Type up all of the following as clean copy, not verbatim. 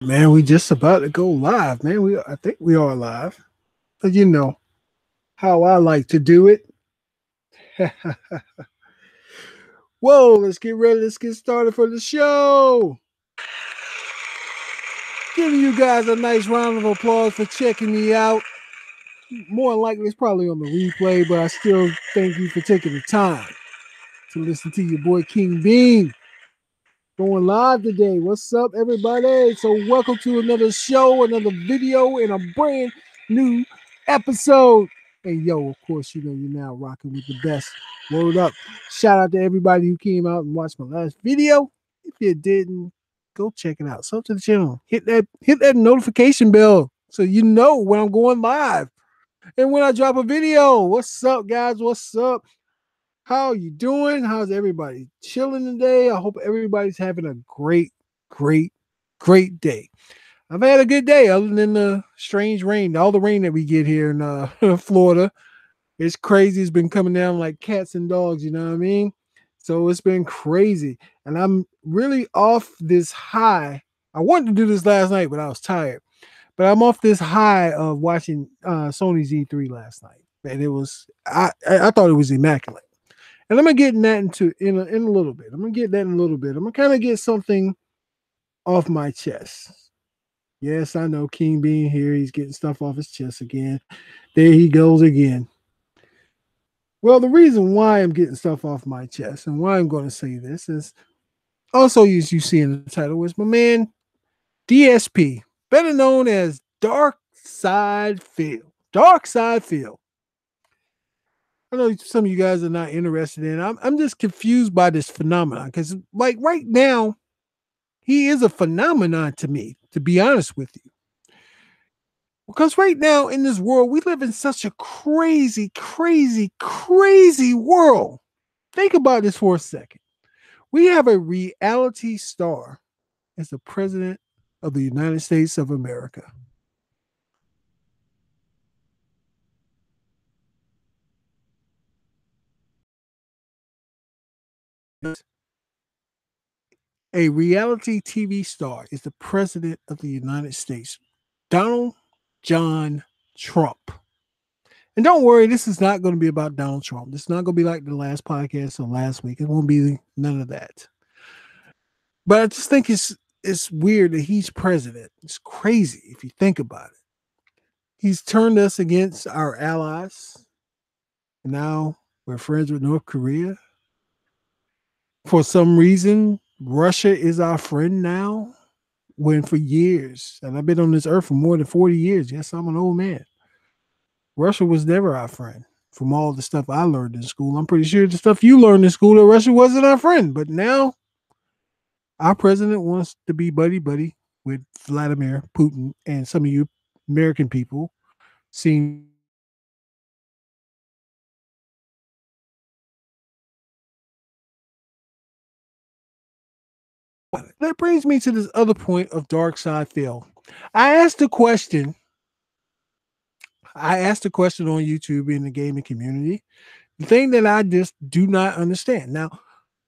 Man, we just about to go live, man. I think we are live. But you know how I like to do it. Whoa, let's get ready. Let's get started for the show. Giving you guys a nice round of applause for checking me out. More likely, it's probably on the replay, but I still thank you for taking the time to listen to your boy King Bean. Going live today. What's up, everybody? So, welcome to another show, another video, and a brand new episode. Hey, yo, of course, you know you're now rocking with the best. Word up. Shout out to everybody who came out and watched my last video. If you didn't, go check it out. Sub to the channel. Hit that notification bell so you know when I'm going live and when I drop a video. What's up, guys? What's up? How you doing? How's everybody chilling today? I hope everybody's having a great day. I've had a good day other than the strange rain, all the rain that we get here in Florida. It's crazy. It's been coming down like cats and dogs, you know what I mean? So it's been crazy. And I'm really off this high. I wanted to do this last night, but I was tired. But I'm off this high of watching Sony's E3 last night. And it was I thought it was immaculate. And I'm gonna get in that in a little bit. I'm gonna get that in a little bit. I'm gonna kind of get something off my chest. Yes, I know King being here, he's getting stuff off his chest again. There he goes again. Well, the reason why I'm getting stuff off my chest and why I'm going to say this is also, as you see in the title, is my man DSP, better known as Darksyde Phil. Darksyde Phil. I know some of you guys are not interested in. I'm just confused by this phenomenon because, like, right now, he is a phenomenon to me, to be honest with you. Because right now in this world, we live in such a crazy world. Think about this for a second. We have a reality star as the president of the United States of America. A reality TV star is the president of the United States, Donald John Trump. And don't worry, this is not going to be about Donald Trump. This is not going to be like the last podcast or last week. It won't be none of that. But I just think it's weird that he's president. It's crazy if you think about it. He's turned us against our allies. And now we're friends with North Korea. For some reason, Russia is our friend now. When for years, and I've been on this earth for more than 40 years. Yes, I'm an old man. Russia was never our friend. From all the stuff I learned in school, I'm pretty sure the stuff you learned in school that Russia wasn't our friend. But now our president wants to be buddy with Vladimir Putin, and some of you American people seem. That brings me to this other point of Darksyde Phil. I asked a question. I asked a question on YouTube in the gaming community. The thing that I just do not understand. Now,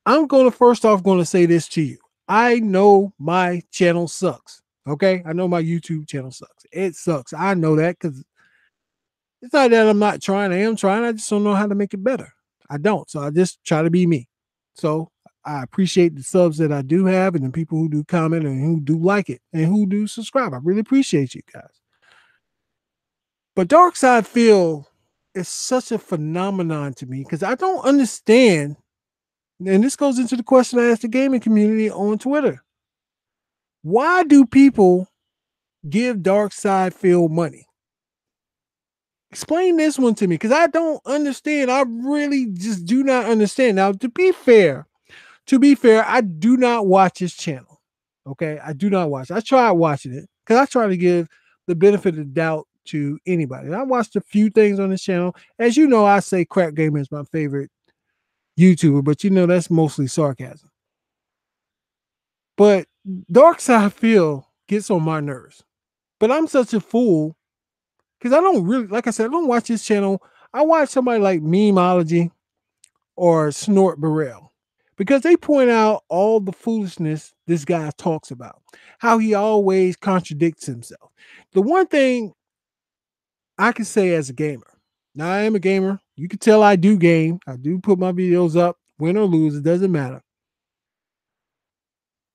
I'm going to first off going to say this to you. I know my channel sucks. Okay, I know my YouTube channel sucks. It sucks. I know that because it's not that I'm not trying. I am trying. I just don't know how to make it better. I don't. So I just try to be me. So I appreciate the subs that I do have and the people who do comment and who do like it and who do subscribe. I really appreciate you guys. But Darksyde Phil is such a phenomenon to me because I don't understand. And this goes into the question I asked the gaming community on Twitter. Why do people give Darksyde Phil money? Explain this one to me because I don't understand. I really just do not understand. Now, to be fair, I do not watch his channel. Okay, I do not watch. I tried watching it because I try to give the benefit of the doubt to anybody. And I watched a few things on his channel. As you know, I say Crack Gamer is my favorite YouTuber, but you know that's mostly sarcasm. But Darksyde Phil gets on my nerves. But I'm such a fool because I don't really, like I said, I don't watch his channel. I watch somebody like Memeology or Snort Burrell. because they point out all the foolishness this guy talks about, how he always contradicts himself. The one thing I can say as a gamer, now I am a gamer. You can tell I do game. I do put my videos up, win or lose, it doesn't matter.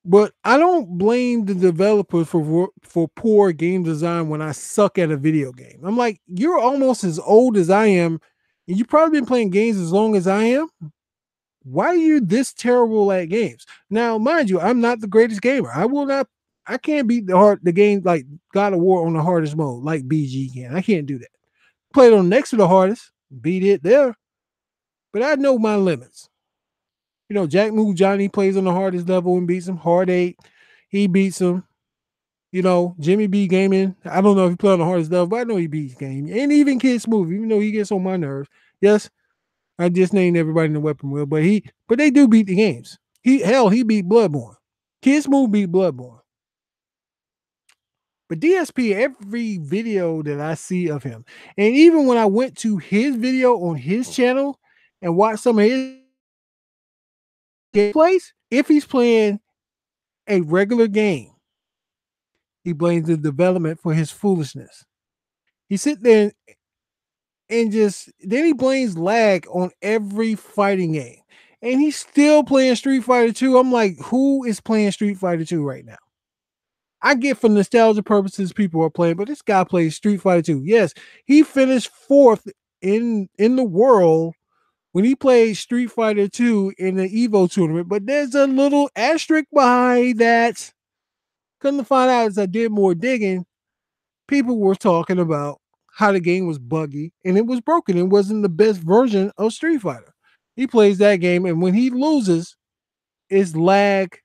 But I don't blame the developers for poor game design when I suck at a video game. I'm like, you're almost as old as I am, and you've probably been playing games as long as I am. Why are you this terrible at games? Now, mind you, I'm not the greatest gamer. I can't beat the game like God of War on the hardest mode, like BG can. I can't do that. Play it on next to the hardest, beat it there. But I know my limits. Jack Move Johnny plays on the hardest level and beats him. Hard 8, he beats him. Jimmy B Gaming. I don't know if he played on the hardest level, but I know he beats game. And even Kid Smooth, even though he gets on my nerves. Yes, I just named everybody in the weapon wheel, but they do beat the games. He beat Bloodborne. Kid Smooth beat Bloodborne. But DSP, every video that I see of him, and even when I went to his video on his channel and watched some of his gameplays, if he's playing a regular game, he blames the development for his foolishness. He sit there and just then he blames lag on every fighting game. And he's still playing Street Fighter 2. I'm like, who is playing Street Fighter 2 right now? I get for nostalgia purposes people are playing, but this guy plays Street Fighter 2. Yes, he finished fourth in the world when he played Street Fighter 2 in the Evo tournament, but there's a little asterisk behind that. Come to find out as I did more digging, people were talking about how the game was buggy and it was broken. It wasn't the best version of Street Fighter. He plays that game, and when he loses, it's lag,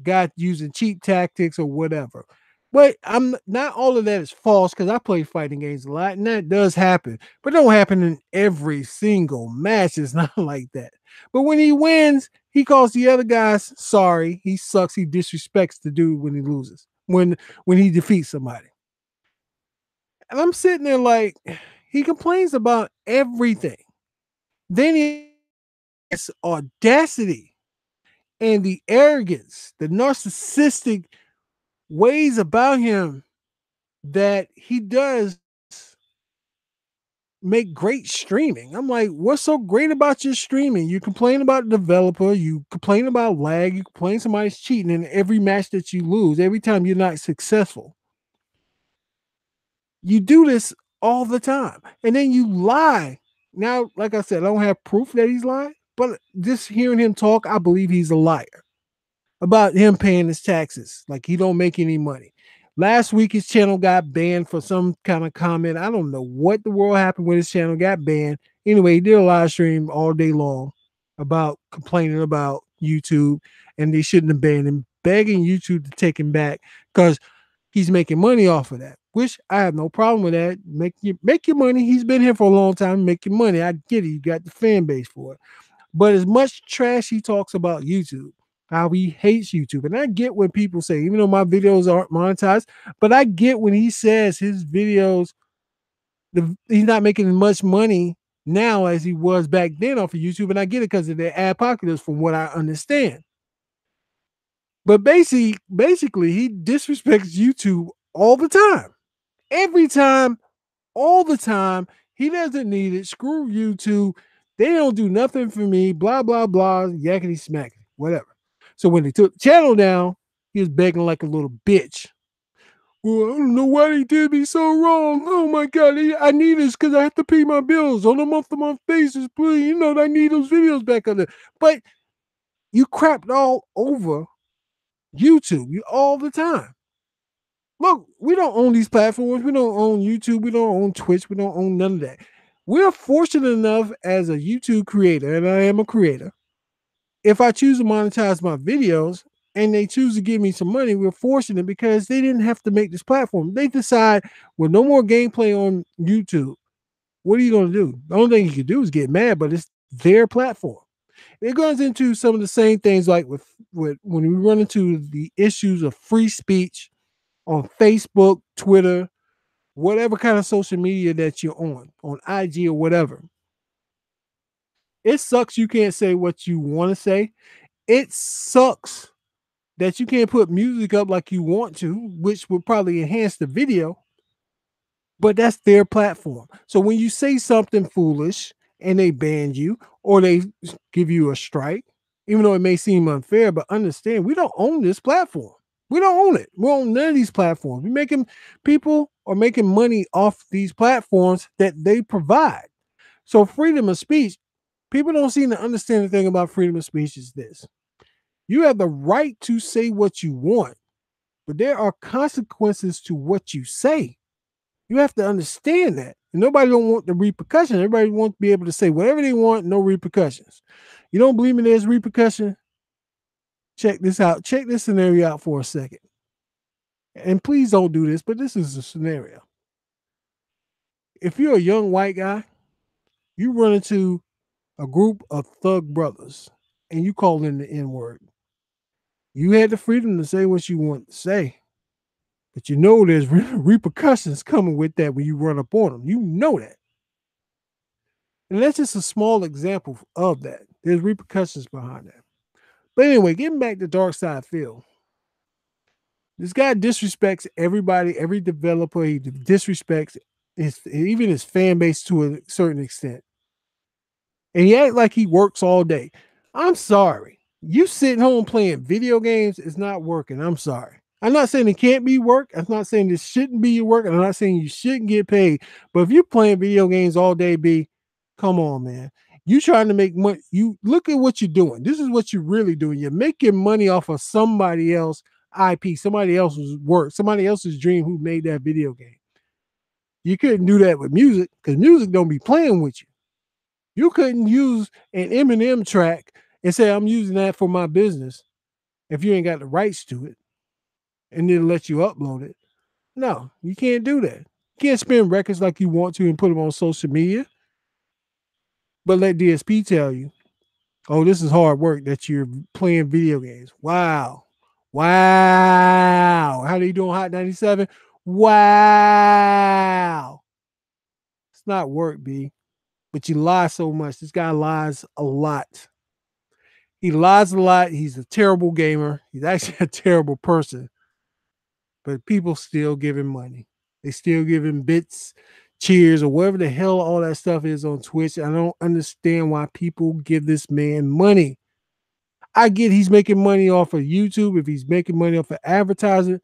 guy using cheap tactics or whatever. But I'm not all of that is false because I play fighting games a lot, and that does happen. But it don't happen in every single match. It's not like that. But when he wins, he calls the other guys sorry. He sucks. He disrespects the dude when he loses. When he defeats somebody. And I'm sitting there like, he complains about everything. Then he has audacity and the arrogance, the narcissistic ways about him that he does make great streaming. I'm like, what's so great about your streaming? You complain about the developer, you complain about lag, you complain somebody's cheating in every match that you lose, every time you're not successful. You do this all the time. And then you lie. Now, like I said, I don't have proof that he's lying, but just hearing him talk, I believe he's a liar about him paying his taxes. Like he don't make any money. Last week, his channel got banned for some kind of comment. I don't know what the world happened when his channel got banned. Anyway, he did a live stream all day long about complaining about YouTube and they shouldn't have banned him, begging YouTube to take him back because he's making money off of that, which I have no problem with that. Make your money. He's been here for a long time. Make your money. I get it. You got the fan base for it. But as much trash he talks about YouTube, how he hates YouTube, and I get when people say, even though my videos aren't monetized, but I get when he says his videos, he's not making as much money now as he was back then off of YouTube, and I get it because of their ad populars, from what I understand. But basically, he disrespects YouTube all the time. Every time, all the time. He doesn't need it. Screw YouTube. They don't do nothing for me. Blah, blah, blah. Yakety smack. Whatever. So when they took the channel down, he was begging like a little bitch. Well, I don't know why they did me so wrong. Oh my God. I need this because I have to pay my bills on a month-to-month basis. Please, I need those videos back on there. But you crapped all over YouTube all the time. Look, we don't own these platforms. We don't own YouTube. We don't own Twitch. We don't own none of that. We're fortunate enough as a YouTube creator, and I am a creator. If I choose to monetize my videos and they choose to give me some money, we're fortunate because they didn't have to make this platform. They decide, well, no more gameplay on YouTube. What are you going to do? The only thing you can do is get mad, but it's their platform. It goes into some of the same things like with when we run into the issues of free speech on Facebook, Twitter, whatever kind of social media that you're on IG or whatever. It sucks you can't say what you want to say. It sucks that you can't put music up like you want to, which would probably enhance the video, but that's their platform. So when you say something foolish and they ban you or they give you a strike, even though it may seem unfair, but understand we don't own this platform. We don't own it. We don't own none of these platforms. We making people are making money off these platforms that they provide. So freedom of speech, people don't seem to understand the thing about freedom of speech is this. You have the right to say what you want, but there are consequences to what you say. You have to understand that. And nobody don't want the repercussions. Everybody wants to be able to say whatever they want, no repercussions. You don't believe me there's repercussion? Check this out. Check this scenario out for a second. And please don't do this, but this is a scenario. If you're a young white guy, you run into a group of thug brothers and you call in the N word. You had the freedom to say what you want to say, but you know there's repercussions coming with that when you run up on them. You know that. And that's just a small example of that. There's repercussions behind that. But anyway, getting back to Darksyde Phil. This guy disrespects everybody, every developer. He disrespects even his fan base to a certain extent. And he act like he works all day. I'm sorry. You sitting home playing video games is not working. I'm sorry. I'm not saying it can't be work. I'm not saying this shouldn't be your work. And I'm not saying you shouldn't get paid. But if you're playing video games all day, B, come on, man. You trying to make money. You look at what you're doing. This is what you're really doing. You're making money off of somebody else IP, somebody else's work, somebody else's dream who made that video game. You couldn't do that with music because music don't be playing with you. You couldn't use an Eminem track and say, I'm using that for my business if you ain't got the rights to it and then let you upload it. No, you can't do that. You can't spin records like you want to and put them on social media, but let DSP tell you, oh, this is hard work that you're playing video games. Wow. Wow. How they doing Hot 97? Wow. It's not work, B, but you lie so much. This guy lies a lot. He lies a lot. He's a terrible gamer. He's actually a terrible person. But people still give him money. They still give him bits, cheers, or whatever the hell all that stuff is on Twitch. I don't understand why people give this man money. I get he's making money off of YouTube, if he's making money off of advertising,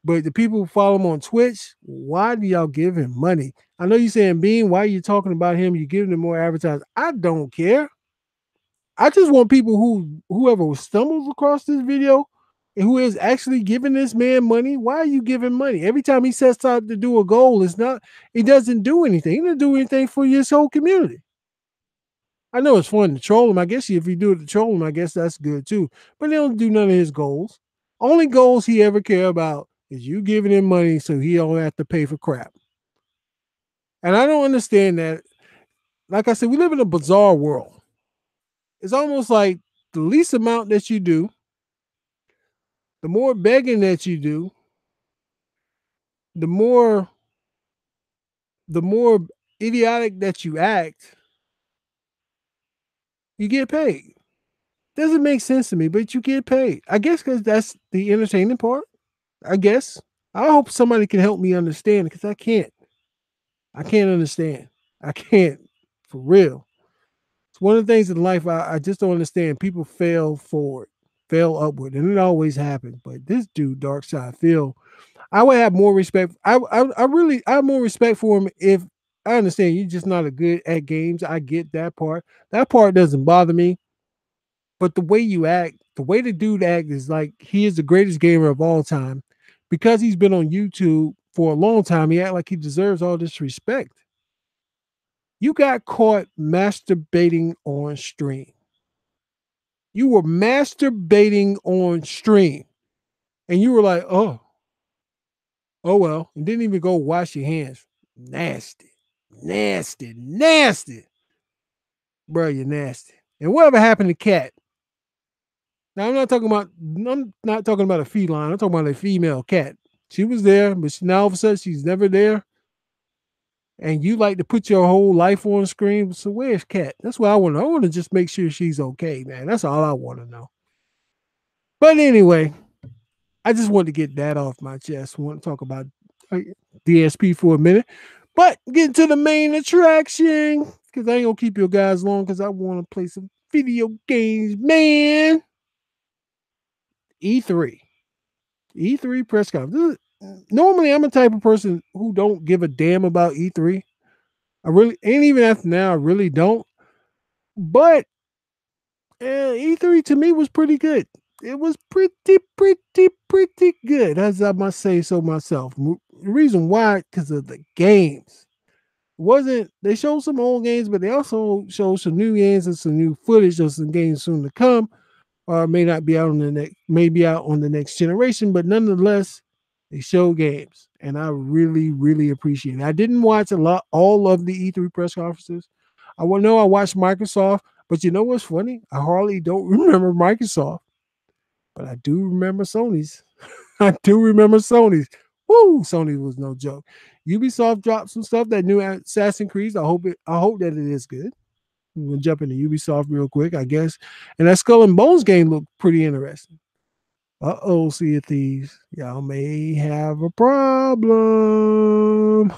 but the people who follow him on Twitch, why do y'all give him money? I know you're saying, Bean, why are you talking about him? You're giving him more advertising. I don't care. I just want people whoever stumbles across this video and who is actually giving this man money. Why are you giving money? Every time he sets out to do a goal, it doesn't do anything. He doesn't do anything for his whole community. I know it's fun to troll him. I guess if you do it to troll him, I guess that's good too. But they don't do none of his goals. Only goals he ever care about is you giving him money so he don't have to pay for crap. And I don't understand that. Like I said, we live in a bizarre world. It's almost like the least amount that you do, the more begging that you do, the more idiotic that you act, you get paid. Doesn't make sense to me, but you get paid. I guess because that's the entertaining part. I guess. I hope somebody can help me understand because I can't. I can't understand. I can't for real. It's one of the things in life I just don't understand. People fail forward, fail upward, and it always happens. But this dude, Darksyde Phil, I would have more respect. I have more respect for him if I understand you're just not a good at games. I get that part. That part doesn't bother me. But the way you act, the way the dude act is like he is the greatest gamer of all time. Because he's been on YouTube for a long time, he act like he deserves all this respect. You got caught masturbating on stream. You were masturbating on stream. And you were like, oh well. And didn't even go wash your hands. Nasty. Nasty. Nasty. Bro, you're nasty. And whatever happened to Cat? Now I'm not talking about a feline. I'm talking about a female cat. She was there, but now all of a sudden she's never there. And you like to put your whole life on screen. So where's Cat? That's what I want to know. I want to just make sure she's okay, man. That's all I want to know. But anyway, I just wanted to get that off my chest. I want to talk about uh, DSP for a minute. But get to the main attraction because I ain't gonna keep you guys long because I want to play some video games, man. E3. E3 press conference. Normally, I'm a type of person who don't give a damn about E3. I really, and even after now, I really don't. But E3 to me was pretty good. It was pretty good, as I must say so myself. The reason why, because of the games. Wasn't they showed some old games, but they also showed some new games and some new footage of some games soon to come, or may not be out on the next, maybe out on the next generation, but nonetheless, they show games, and I really appreciate it. I didn't watch all of the E3 press conferences. I know I watched Microsoft, but you know what's funny? I hardly don't remember Microsoft, but I do remember Sony's. I do remember Sony's. Woo, Sony was no joke. Ubisoft dropped some stuff. That new Assassin's Creed. I hope that it is good. We're gonna jump into Ubisoft real quick, I guess. And that Skull and Bones game looked pretty interesting. Sea of Thieves. Y'all may have a problem.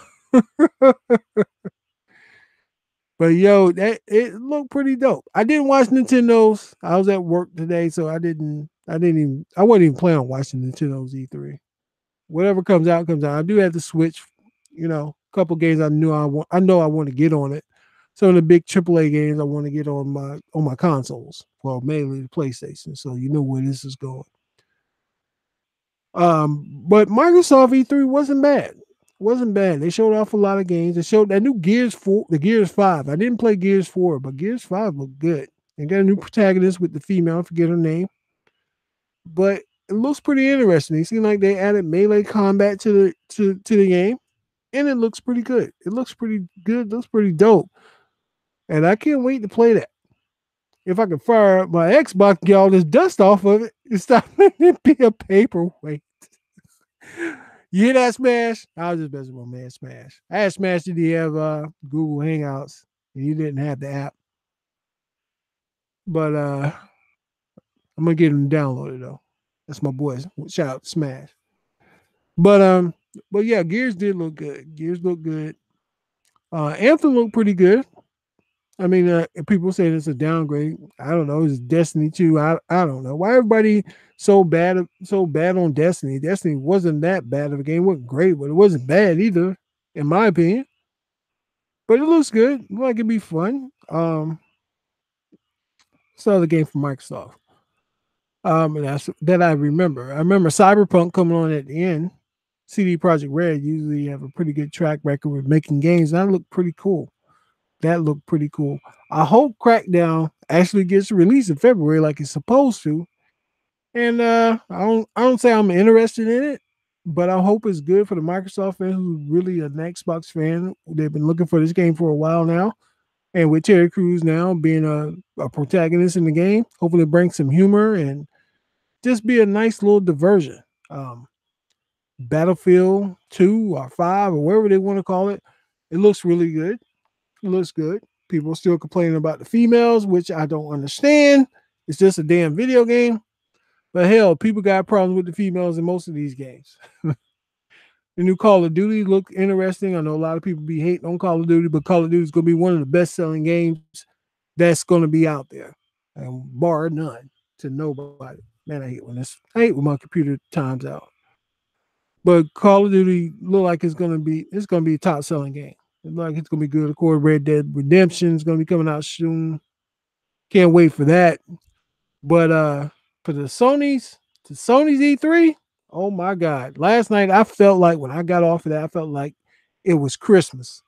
But yo, that it looked pretty dope. I didn't watch Nintendo's. I was at work today, so I wasn't even planning on watching Nintendo's E3. Whatever comes out, comes out. I do have to switch, a couple games I know I want to get on it. Some of the big AAA games I want to get on my consoles. Well, mainly the PlayStation. So you know where this is going. But Microsoft E3 wasn't bad. Wasn't bad. They showed off a lot of games. They showed that new the Gears 5. I didn't play Gears 4, but Gears 5 looked good. They got a new protagonist with the female, I forget her name. But it looks pretty interesting. It seems like they added melee combat to the game, and it looks pretty good. It looks pretty good. Looks pretty dope, and I can't wait to play that. If I can fire up my Xbox, get all this dust off of it, and stop letting it be a paperweight. You hear that, Smash? I was just messing with my man, Smash. I asked Smash, did he have Google Hangouts, and he didn't have the app. But I'm gonna get him downloaded though. That's my boys. Shout out to Smash. But yeah, Gears did look good. Gears looked good. Anthem looked pretty good. I mean, people say it's a downgrade. I don't know. It's Destiny 2. I don't know why everybody so bad on Destiny. Destiny wasn't that bad of a game. It wasn't great, but it wasn't bad either, in my opinion. But it looks good. It like it'd be fun. It's another game from Microsoft. And that's that I remember. I remember Cyberpunk coming on at the end. CD Projekt Red usually have a pretty good track record with making games. And that looked pretty cool. That looked pretty cool. I hope Crackdown actually gets released in February like it's supposed to. And I don't say I'm interested in it, but I hope it's good for the Microsoft fan who's really an Xbox fan. They've been looking for this game for a while now. And with Terry Crews now being a protagonist in the game, hopefully it brings some humor and just be a nice little diversion. Battlefield 2 or 5 or whatever they want to call it. It looks really good. It looks good. People are still complaining about the females, which I don't understand. It's just a damn video game. But hell, people got problems with the females in most of these games. The new Call of Duty looked interesting. I know a lot of people be hating on Call of Duty, but Call of Duty is going to be one of the best-selling games that's going to be out there, and bar none to nobody. Man, I hate when my computer times out. But Call of Duty look like it's gonna be a top selling game. It look like it's gonna be good. Of course, Red Dead Redemption is gonna be coming out soon. Can't wait for that. But for Sony's E3, oh my God. Last night I felt like when I got off of that, I felt like it was Christmas.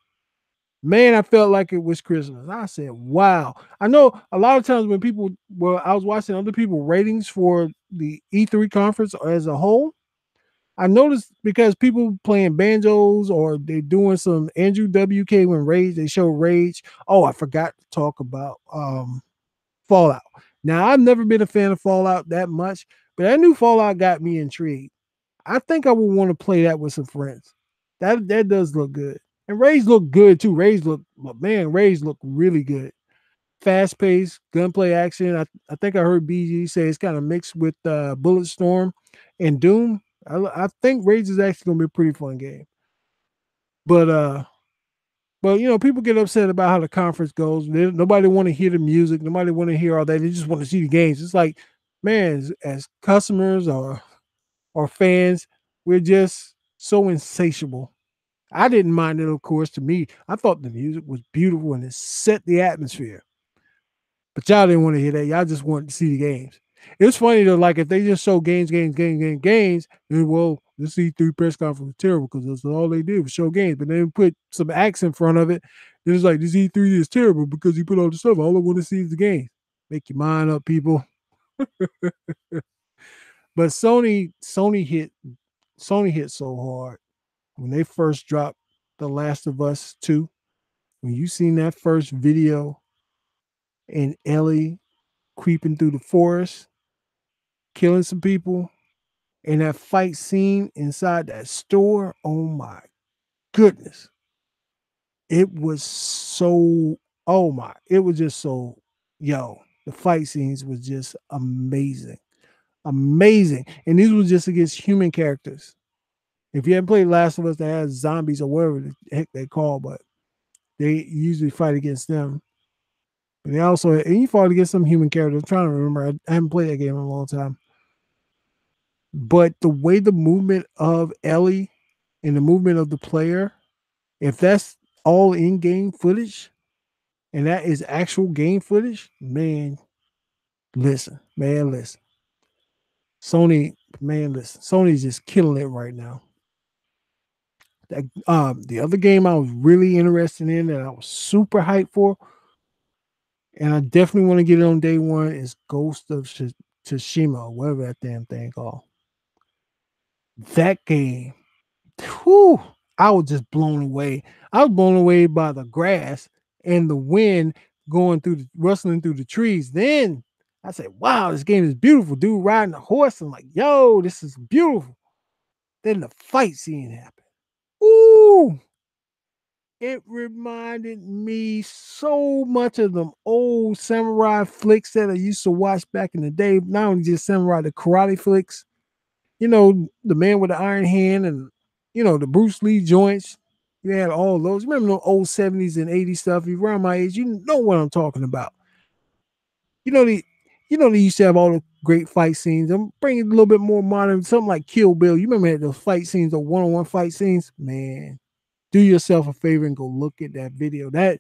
Man, I felt like it was Christmas. I said, wow. I know a lot of times when I was watching other people ratings for the E3 conference as a whole, I noticed because people playing banjos or they're doing some Andrew WK when Rage, they show Rage. Oh, I forgot to talk about Fallout. Now, I've never been a fan of Fallout that much, but that new Fallout got me intrigued. I think I would want to play that with some friends. That does look good. And Rage looked good too. Rage looked really good. fast paced gunplay action. I think I heard BG say it's kind of mixed with Bulletstorm and Doom. I think Rage is actually gonna be a pretty fun game. But people get upset about how the conference goes. Nobody want to hear the music. Nobody want to hear all that. They just want to see the games. It's like, man, as customers or fans, we're just so insatiable. I didn't mind it, of course. To me, I thought the music was beautiful and it set the atmosphere. But y'all didn't want to hear that. Y'all just wanted to see the games. It's funny though, like if they just show games, then well, this E3 press conference was terrible because that's all they did was show games. But then put some acts in front of it. Then it's like this E3 is terrible because he put all the stuff. All I want to see is the game. Make your mind up, people. But Sony hit so hard when they first dropped The Last of Us 2. When you seen that first video and Ellie creeping through the forest, killing some people, and that fight scene inside that store, oh my goodness. It was so, oh my, it was just so, the fight scenes was just amazing. Amazing. And these were just against human characters. If you haven't played Last of Us that has zombies or whatever the heck they call, but they usually fight against them. But they also, and you fought against some human characters. I'm trying to remember. I haven't played that game in a long time. But the way the movement of Ellie and the movement of the player, if that's all in-game footage and that is actual game footage, man, listen. Sony's just killing it right now. The other game I was really interested in that I was super hyped for, and I definitely want to get it on day one, is Ghost of Tsushima, whatever that damn thing called. That game, whew, I was just blown away. I was blown away by the grass and the wind going through rustling through the trees. Then I said, wow, this game is beautiful. Dude riding a horse. I'm like, yo, this is beautiful. Then the fight scene happened. Ooh, it reminded me so much of them old samurai flicks that I used to watch back in the day. Not only just samurai, the karate flicks. The man with the iron hand and, the Bruce Lee joints. You had all those. Remember the old 70s and 80s stuff? If you're around my age, you know what I'm talking about. You know, the they used to have all the great fight scenes. I'm bringing it a little bit more modern, something like Kill Bill. You remember those fight scenes, the one-on-one fight scenes? Man, do yourself a favor and go look at that video. That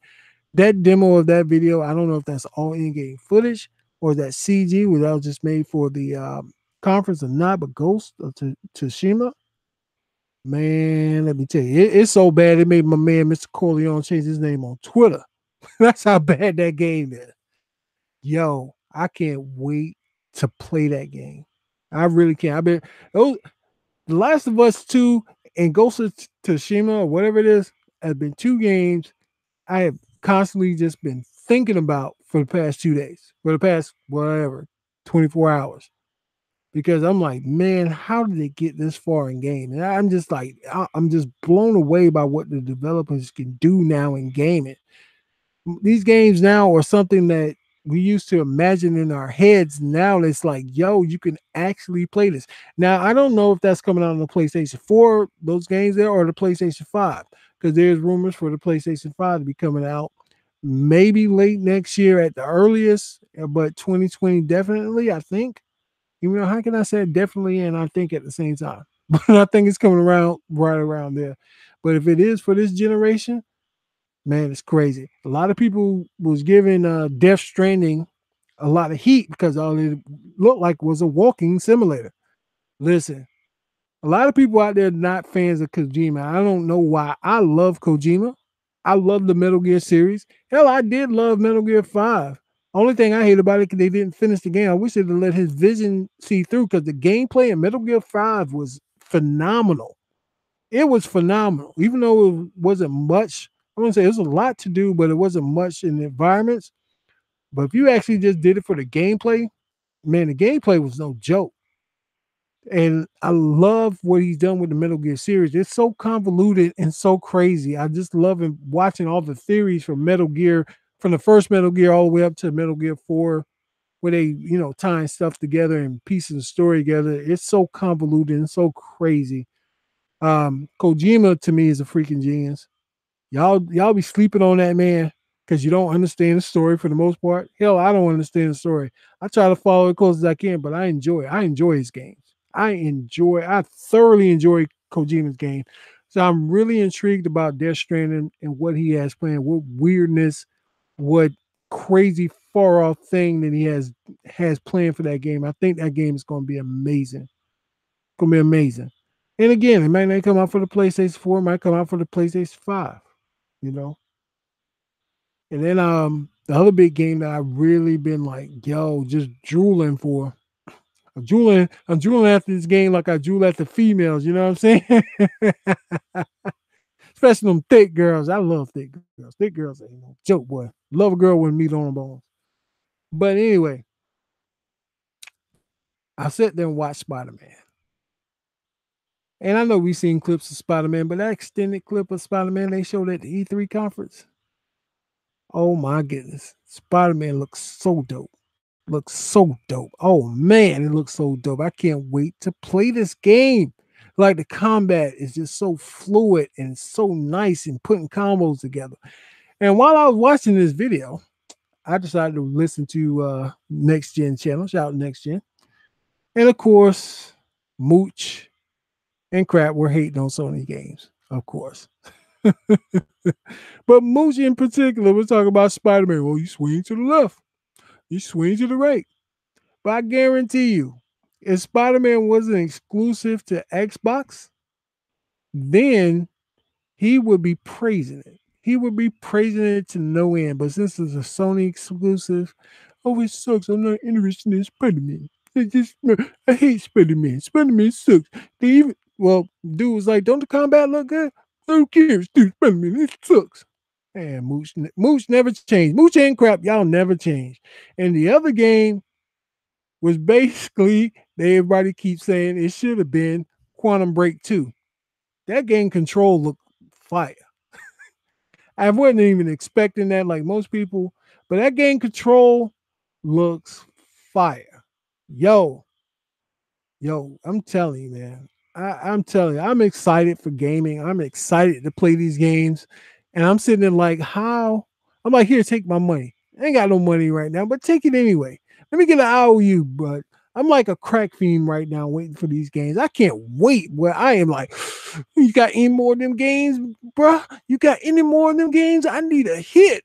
demo of that video, I don't know if that's all in-game footage or that CG, which that was just made for the conference or not, but Ghost of Tsushima, man, let me tell you, it's so bad it made my man Mr. Corleone change his name on Twitter. That's how bad that game is. Yo, I can't wait to play that game. I really can't. The Last of Us 2 and Ghost of Tsushima or whatever it is have been two games I have constantly just been thinking about for the past 2 days, for the past whatever, 24 hours. Because I'm like, man, how did they get this far in game? And I'm just like, I'm just blown away by what the developers can do now in gaming. These games now are something that we used to imagine in our heads. Now it's like, yo, you can actually play this. Now, I don't know if that's coming out on the PlayStation 4, those games there, or the PlayStation 5, because there's rumors for the PlayStation 5 to be coming out maybe late next year at the earliest, but 2020 definitely, I think. Even though, how can I say definitely and I think at the same time? But I think it's coming around right around there. But if it is for this generation, man, it's crazy. A lot of people was giving Death Stranding a lot of heat because all it looked like was a walking simulator. Listen, a lot of people out there not fans of Kojima. I don't know why. I love Kojima. I love the Metal Gear series. Hell, I did love Metal Gear 5. Only thing I hate about it is they didn't finish the game. I wish they'd let his vision see through because the gameplay in Metal Gear 5 was phenomenal. It was phenomenal. Even though it wasn't much, I wouldn't say it was a lot to do, but it wasn't much in the environments. But if you actually just did it for the gameplay, man, the gameplay was no joke. And I love what he's done with the Metal Gear series. It's so convoluted and so crazy. I just love him watching all the theories from Metal Gear from the first Metal Gear all the way up to Metal Gear 4, where they, tying stuff together and piecing the story together. It's so convoluted and so crazy. Kojima to me is a freaking genius. Y'all be sleeping on that man because you don't understand the story for the most part. Hell, I don't understand the story. I try to follow it close as I can, but I enjoy his games. I thoroughly enjoy Kojima's game. So I'm really intrigued about Death Stranding and what he has planned, what weirdness, what crazy far off thing that he has planned for that game. I think that game is going to be amazing. Gonna be amazing. And again, it might not come out for the PlayStation 4, it might come out for the PlayStation 5, you know. And then the other big game that I've really been like, yo, just drooling for. I'm drooling after this game like I drool at the females, you know what I'm saying? Especially them thick girls. I love thick girls. Thick girls ain't no joke, boy. Love a girl with meat on the bones. But anyway, I sat there and watched Spider-Man. And I know we've seen clips of Spider-Man, but that extended clip of Spider-Man they showed at the E3 conference. Oh my goodness. Spider-Man looks so dope. Looks so dope. Oh man, it looks so dope. I can't wait to play this game. Like the combat is just so fluid and so nice and putting combos together. And while I was watching this video, I decided to listen to Next Gen channel. Shout out Next Gen. And of course, Mooch and Crap were hating on Sony games, of course. But Mooch in particular was talking about Spider-Man. Well, you swing to the left, you swing to the right. But I guarantee you, if Spider-Man wasn't exclusive to Xbox, then he would be praising it. He would be praising it to no end. But since it's a Sony exclusive, oh, it sucks. I'm not interested in Spider-Man. I hate Spider-Man. Spider-Man sucks. Dude was like, don't the combat look good? Who cares, dude? Spider-Man, it sucks. And Mooch never changed. Mooch and Crap, y'all never changed. And the other game was basically, everybody keeps saying it should have been Quantum Break 2. That game control looked fire. I wasn't even expecting that like most people, but that game control looks fire. Yo, I'm telling you, man. I'm telling you, I'm excited for gaming. I'm excited to play these games. And I'm sitting there like, how? I'm like, here, take my money. I ain't got no money right now, but take it anyway. Let me get an IOU, but I'm like a crack fiend right now waiting for these games. I can't wait. Where I am like, you got any more of them games, bruh? You got any more of them games? I need a hit.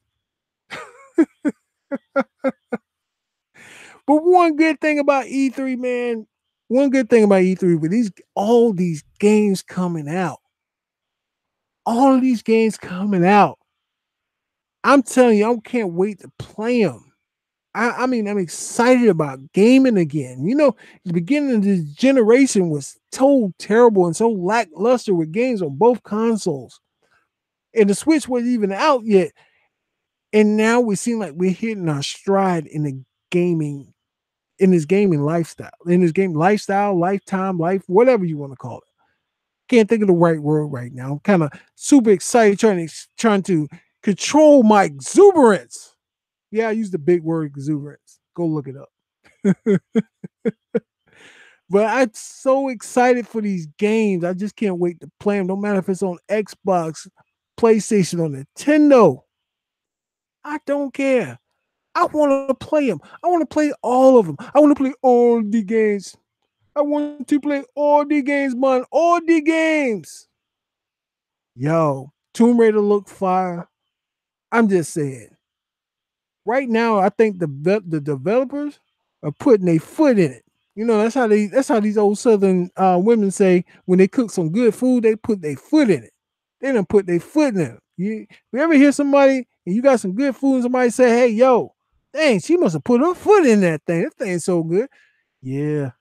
But one good thing about E3, man, one good thing about E3 with all these games coming out, all of these games coming out, I'm telling you, I can't wait to play them. I mean, I'm excited about gaming again. The beginning of this generation was so terrible and so lackluster with games on both consoles. And the Switch wasn't even out yet. And now we seem like we're hitting our stride in this gaming lifestyle, lifetime, whatever you want to call it. Can't think of the right word right now. I'm kind of super excited trying to control my exuberance. Yeah, I use the big word exuberance. Go look it up. But I'm so excited for these games. I just can't wait to play them. No matter if it's on Xbox, PlayStation, or Nintendo. I don't care. I want to play them. I want to play all of them. I want to play all the games. I want to play all the games, man. All the games. Yo, Tomb Raider look fire. I'm just saying. Right now, I think the developers are putting their foot in it. That's how these old Southern women say when they cook some good food, they put their foot in it. They don't put their foot in it. You ever hear somebody and you got some good food and somebody say, hey, yo, dang, she must have put her foot in that thing. That thing's so good. Yeah.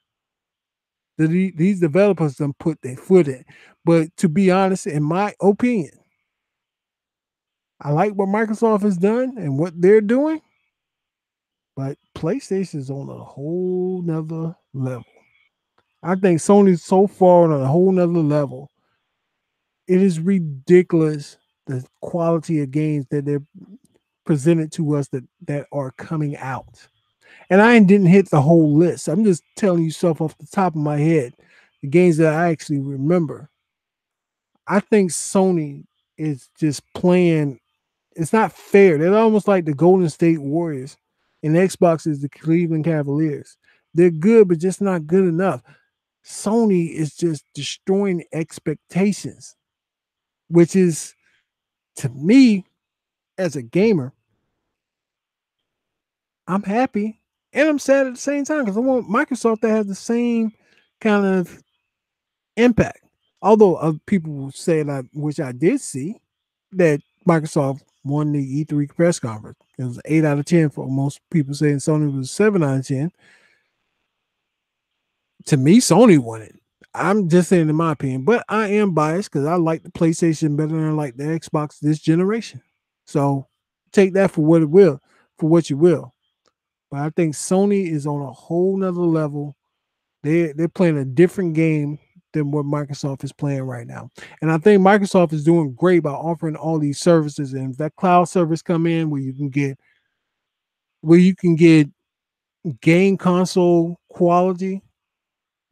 These developers done put their foot in. But to be honest, in my opinion, I like what Microsoft has done and what they're doing. But PlayStation's on a whole nother level. I think Sony's so far on a whole nother level. It is ridiculous the quality of games that presented to us that are coming out. And I didn't hit the whole list. I'm just telling you stuff off the top of my head, the games that I actually remember. I think Sony is just playing. It's not fair. They're almost like the Golden State Warriors, and Xbox is the Cleveland Cavaliers. They're good, but just not good enough. Sony is just destroying expectations, which is to me as a gamer, I'm happy and I'm sad at the same time because I want Microsoft to have the same kind of impact. Although people will say that, which I did see, that Microsoft won the E3 press conference. It was 8 out of 10 for most people saying Sony was 7 out of 10. To me, Sony won it. I'm just saying in my opinion, but I am biased because I like the PlayStation better than I like the Xbox this generation. So take that for what it will, for what you will. But I think Sony is on a whole nother level. They're playing a different game than what Microsoft is playing right now. And I think Microsoft is doing great by offering all these services. And if that cloud service come in where you can get game console quality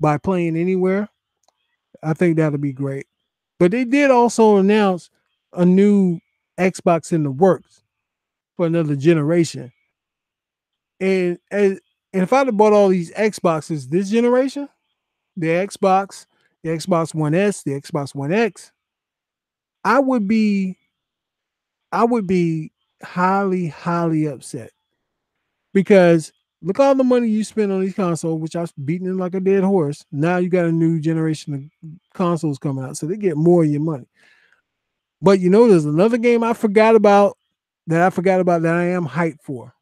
by playing anywhere, I think that'll be great. But they did also announce a new Xbox in the works for another generation. And if I'd have bought all these Xboxes this generation, Xbox, the Xbox One S, the Xbox One X, I would be I would be highly, highly upset because look all the money you spend on these consoles, which I've beaten it like a dead horse. Now you got a new generation of consoles coming out, so they get more of your money. But there's another game I forgot about that I am hyped for.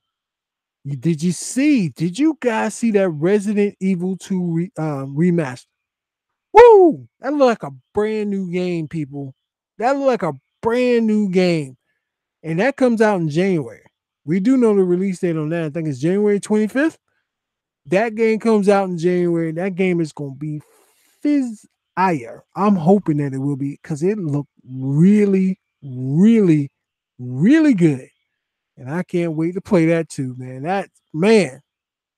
Did you guys see that Resident Evil 2 remaster? Woo! That look like a brand new game, people. That look like a brand new game. And that comes out in January. We do know the release date on that. I think it's January 25th. That game comes out in January. That game is going to be fire. I'm hoping that it will be because it looked really, really, really good. And I can't wait to play that too, man. Man.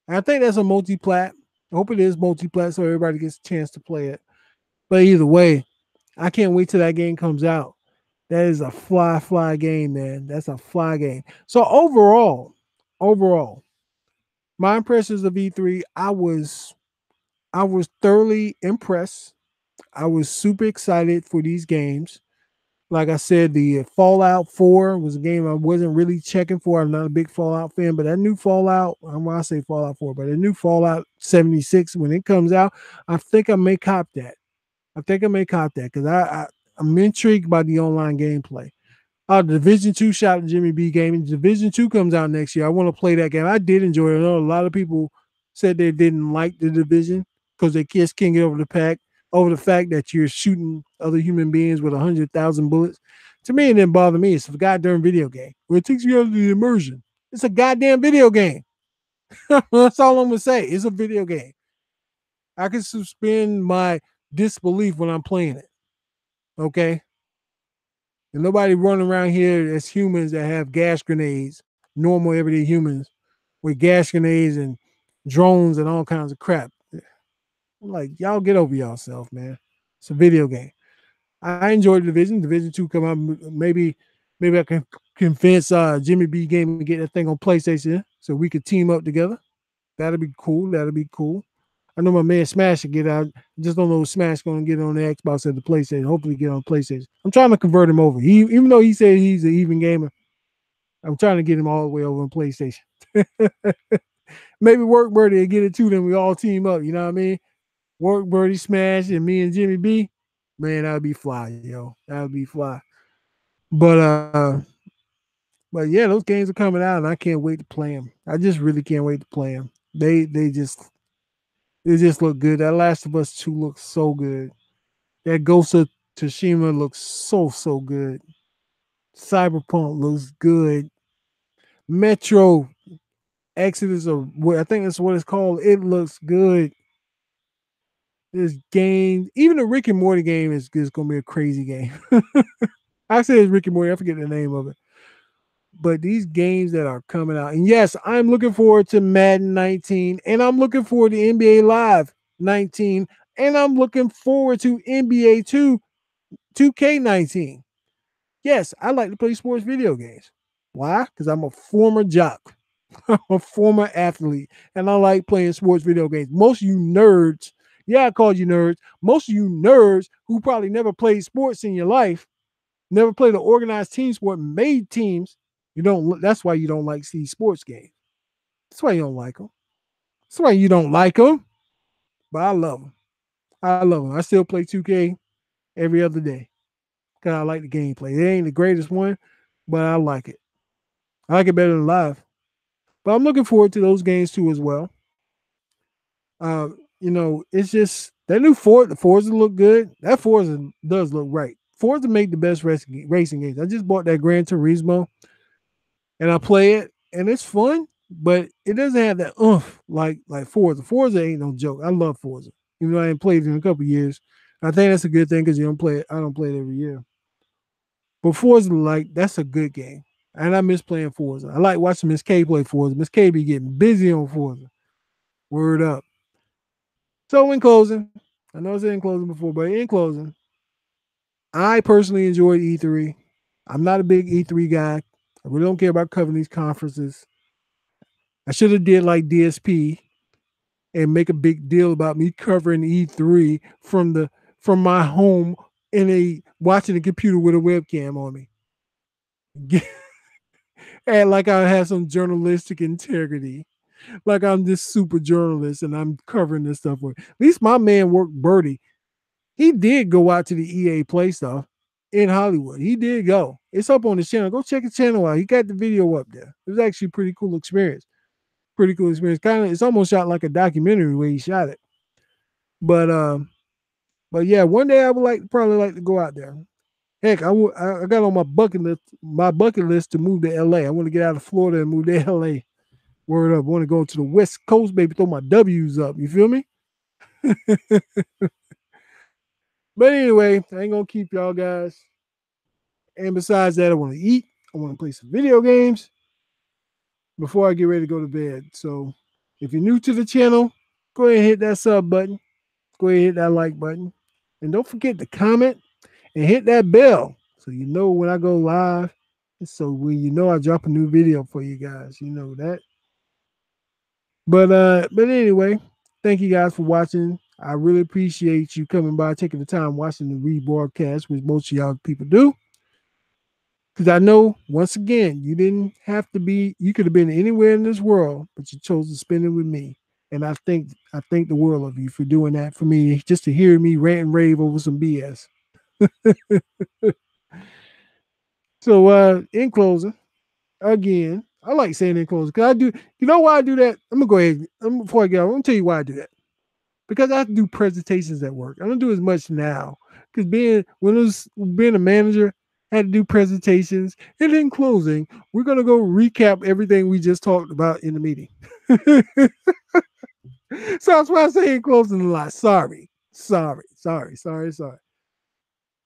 I think that's a multi-plat. I hope it is multi-plat so everybody gets a chance to play it. But either way, I can't wait till that game comes out. That is a fly game, man. That's a fly game. So overall, my impressions of E3, I was thoroughly impressed. I was super excited for these games. Like I said, the Fallout 4 was a game I wasn't really checking for. I'm not a big Fallout fan, but that new Fallout, I say Fallout 4, but the new Fallout 76, when it comes out, I think I may cop that. Because I'm intrigued by the online gameplay. Division 2 shot at Jimmy B game. And Division 2 comes out next year. I want to play that game. I did enjoy it. I know a lot of people said they didn't like the Division because they just can't get over the fact that you're shooting other human beings with 100,000 bullets. To me, it didn't bother me. It's a goddamn video game. Well, it takes you out of the immersion. It's a goddamn video game. That's all I'm going to say. It's a video game. I can suspend my disbelief when I'm playing it. Okay? And nobody running around here as humans that have gas grenades, normal everyday humans with gas grenades and drones and all kinds of crap. I'm like, y'all get over yourself, man. It's a video game. I enjoyed Division. Division 2 come out. Maybe I can convince Jimmy B Game to get that thing on PlayStation so we could team up together. That'd be cool. I know my man Smash should get out. I just don't know if Smash going to get on the Xbox or the PlayStation. Hopefully get on PlayStation. I'm trying to convert him over. Even though he said he's an even gamer, I'm trying to get him all the way over on PlayStation. Maybe Work Birdie will get it too, then we all team up. You know what I mean? Work Birdie, Smash, and me and Jimmy B. Man, that would be fly, yo. That would be fly. But but yeah, those games are coming out, and I can't wait to play them. I just really can't wait to play them. They just look good. That Last of Us 2 looks so good. That Ghost of Tsushima looks so good. Cyberpunk looks good. Metro Exodus, or what I think that's what it's called. It looks good. This game, even the Rick and Morty game is going to be a crazy game. I say it's Rick and Morty. I forget the name of it. But these games that are coming out, and yes, I'm looking forward to Madden 19, and I'm looking forward to NBA Live 19, and I'm looking forward to NBA 2K19. Yes, I like to play sports video games. Why? Because I'm a former jock. I'm a former athlete, and I like playing sports video games. Most of you nerds, yeah, I called you nerds. Most of you nerds who probably never played sports in your life, never played an organized team sport, made teams. You don't. That's why you don't like these sports games. That's why you don't like them. That's why you don't like them. But I love them. I love them. I still play 2K every other day because I like the gameplay. It ain't the greatest one, but I like it. I like it better than live. But I'm looking forward to those games too as well. It's just that new Forza look good. That Forza does look right. Forza make the best racing games. I just bought that Gran Turismo and I play it and it's fun, but it doesn't have that like Forza. Forza ain't no joke. I love Forza. Even though I ain't played it in a couple years. I think that's a good thing because you don't play it. I don't play it every year. But Forza, like, that's a good game. And I miss playing Forza. I like watching Miss K play Forza. Miss K be getting busy on Forza. Word up. So in closing, I know I said in closing before, but in closing, I personally enjoyed E3. I'm not a big E3 guy. I really don't care about covering these conferences. I should have did like DSP and make a big deal about me covering E3 from my home in a watching a computer with a webcam on me. And like I have some journalistic integrity. Like I'm this super journalist and I'm covering this stuff for. At least my man worked Birdie. He did go out to the EA Play stuff in Hollywood. He did go. It's up on his channel. Go check his channel out. He got the video up there. It was actually a pretty cool experience. Pretty cool experience. Kind of, it's almost shot like a documentary where he shot it. But yeah, one day I would probably like to go out there. Heck, I got on my bucket list to move to LA. I want to get out of Florida and move to LA. Word up. I want to go to the West Coast, baby, throw my W's up. You feel me? But anyway, I ain't gonna keep y'all guys. And besides that, I want to eat. I want to play some video games before I get ready to go to bed. So if you're new to the channel, go ahead and hit that sub button. Go ahead and hit that like button. And don't forget to comment and hit that bell so you know when I go live. And so when you know I drop a new video for you guys, you know that. But anyway, thank you guys for watching. I really appreciate you coming by, taking the time watching the rebroadcast, which most of y'all people do. Because I know, once again, you didn't have to be, you could have been anywhere in this world, but you chose to spend it with me. And I thank the world of you for doing that for me, just to hear me rant and rave over some BS. So in closing, again, I like saying in closing because I do, you know why I do that? I'm gonna go ahead. Before I get, I'm gonna tell you why I do that. Because I have to do presentations at work. I don't do as much now because being a manager, I had to do presentations. And in closing, we're gonna go recap everything we just talked about in the meeting. So that's why I say in closing a lot. Sorry.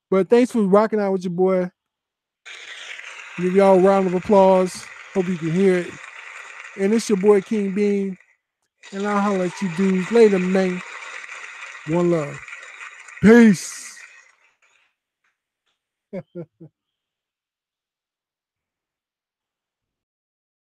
But thanks for rocking out with your boy. Give y'all a round of applause. Hope you can hear it. And it's your boy King Bean. And I'll holler at you dudes later, man. One love. Peace.